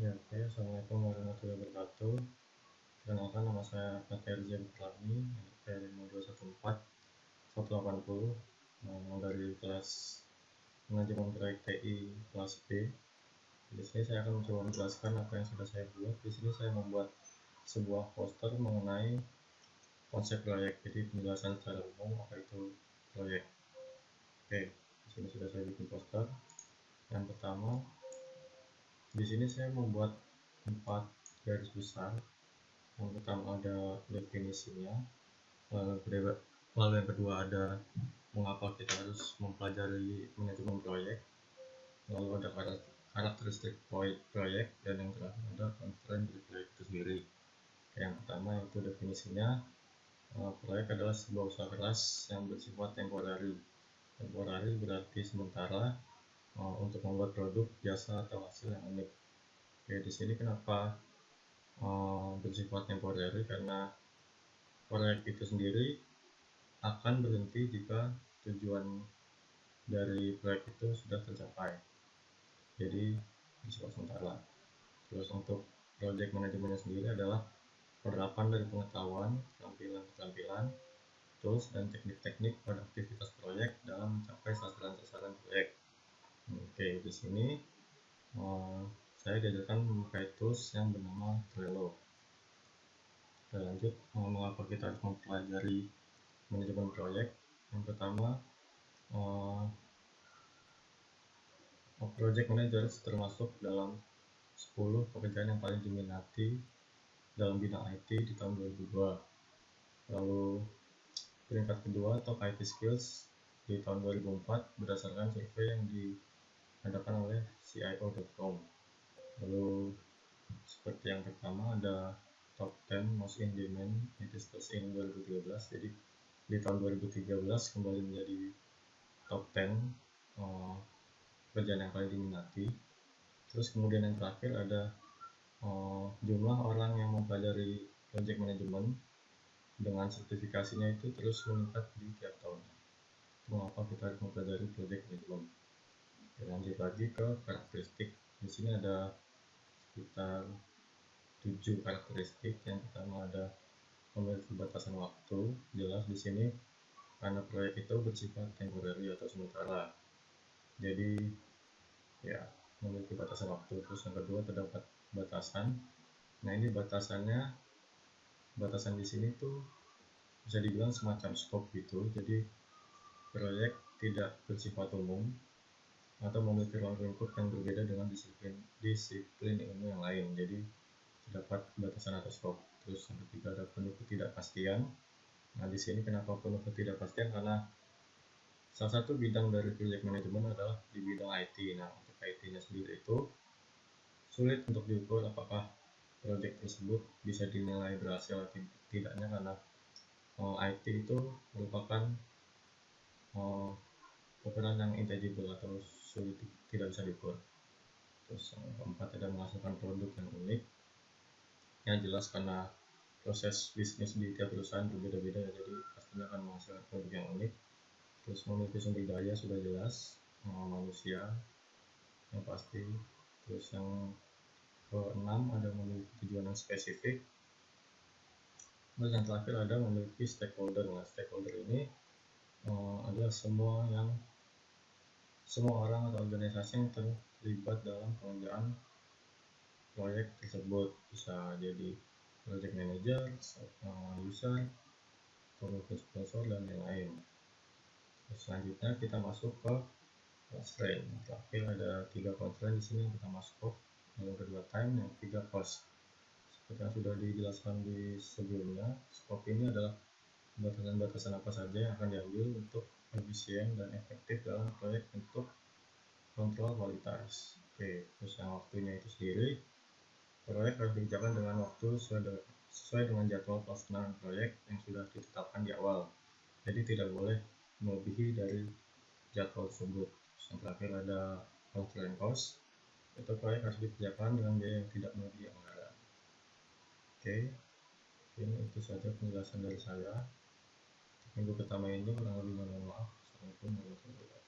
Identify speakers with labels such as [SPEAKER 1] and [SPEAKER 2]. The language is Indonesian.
[SPEAKER 1] Ya, oke. Assalamualaikum warahmatullahi wabarakatuh. Perkenalkan, nama saya Fatih Arzian Putrani, NPK 5214180, dari kelas manajemen proyek TI kelas B. Di sini saya akan mencoba menjelaskan apa yang sudah saya buat. Di sini saya membuat sebuah poster mengenai konsep proyek, jadi penjelasan secara umum apa itu proyek. Oke, di sini sudah saya bikin poster. Yang pertama, di sini saya membuat 4 garis besar. Yang pertama ada definisinya, lalu yang kedua ada mengapa kita harus mempelajari manajemen proyek, lalu ada karakteristik proyek, dan yang terakhir ada constraint dari proyek itu sendiri. Yang pertama itu definisinya, proyek adalah sebuah usaha keras yang bersifat temporary. Temporary berarti sementara, untuk membuat produk, jasa, atau hasil yang unik. Oke, di sini kenapa bersifat temporary? Karena proyek itu sendiri akan berhenti jika tujuan dari proyek itu sudah tercapai, jadi bersifat sementara. Terus untuk project manajemennya sendiri adalah penerapan dari pengetahuan, keterampilan, tools, dan teknik-teknik pada aktivitas proyek dalam mencapai sasaran-sasaran proyek. Oke, di sini saya diajarkan memakai tools yang bernama Trello. Kita lanjut, mengapa kita harus mempelajari manajemen proyek. Yang pertama, project manager termasuk dalam 10 pekerjaan yang paling diminati dalam bidang IT di tahun 2002. Lalu peringkat kedua top IT skills di tahun 2004 berdasarkan survei yang diadakan oleh CIO.com. Lalu seperti yang pertama ada top 10 most in demand IT skills in 2013. Jadi di tahun 2013 kembali menjadi top 10 pekerjaan yang paling diminati. Terus kemudian yang terakhir ada jumlah orang yang mempelajari project management dengan sertifikasinya itu terus meningkat di tiap tahun. Mengapa kita harus mempelajari project management? Lanjut lagi ke karakteristik. Di sini ada sekitar 7 karakteristik. Yang pertama ada memiliki batasan waktu. Jelas di sini karena proyek itu bersifat temporary atau sementara, jadi ya memiliki batasan waktu. Terus yang kedua terdapat batasan. Nah, ini batasan di sini tuh bisa dibilang semacam scope gitu. Jadi proyek tidak bersifat umum atau memiliki ruang lingkup yang berbeda dengan disiplin ilmu yang lain. Jadi terdapat batasan atau scope. Terus yang ketiga ada penuh ketidakpastian. Nah, di sini kenapa penuh ketidakpastian? Karena salah satu bidang dari project management adalah di bidang IT. Nah, untuk IT-nya sendiri itu sulit untuk diukur apakah proyek tersebut bisa dinilai berhasil atau tidaknya, karena IT itu merupakan ukuran yang intangible atau sulit, tidak bisa diukur. Terus yang keempat ada menghasilkan produk yang unik. Yang jelas karena proses bisnis di tiap perusahaan berbeda-beda ya, jadi pastinya akan menghasilkan produk yang unik. Terus memiliki sumber daya sudah jelas, manusia yang pasti. Terus yang keenam ada memiliki tujuan yang spesifik. Dan yang terakhir ada memiliki stakeholder. Nah, stakeholder ini adalah semua orang atau organisasi yang terlibat dalam pengerjaan proyek tersebut. Bisa jadi project manager, user, pemilik sponsor, dan lain-lain. Selanjutnya kita masuk ke constraint. Terakhir ada 3 constraint di sini. Yang pertama scope, yang kedua time, yang ketiga cost. Seperti yang sudah dijelaskan di sebelumnya, scope ini adalah batasan-batasan apa saja yang akan diambil untuk efisien dan efektif dalam proyek untuk kontrol kualitas. Oke, terus yang waktunya itu sendiri, proyek harus dikerjakan dengan waktu sesuai dengan jadwal pelaksanaan proyek yang sudah ditetapkan di awal. Jadi tidak boleh melebihi dari jadwal tersebut. Yang terakhir ada constraint cost, itu proyek harus dikerjakan dengan biaya yang tidak melebihi anggaran. Oke, ini itu saja penjelasan dari saya. Minggu pertama ini kurang lebih mohon maaf. Assalamualaikum warahmatullahi wabarakatuh.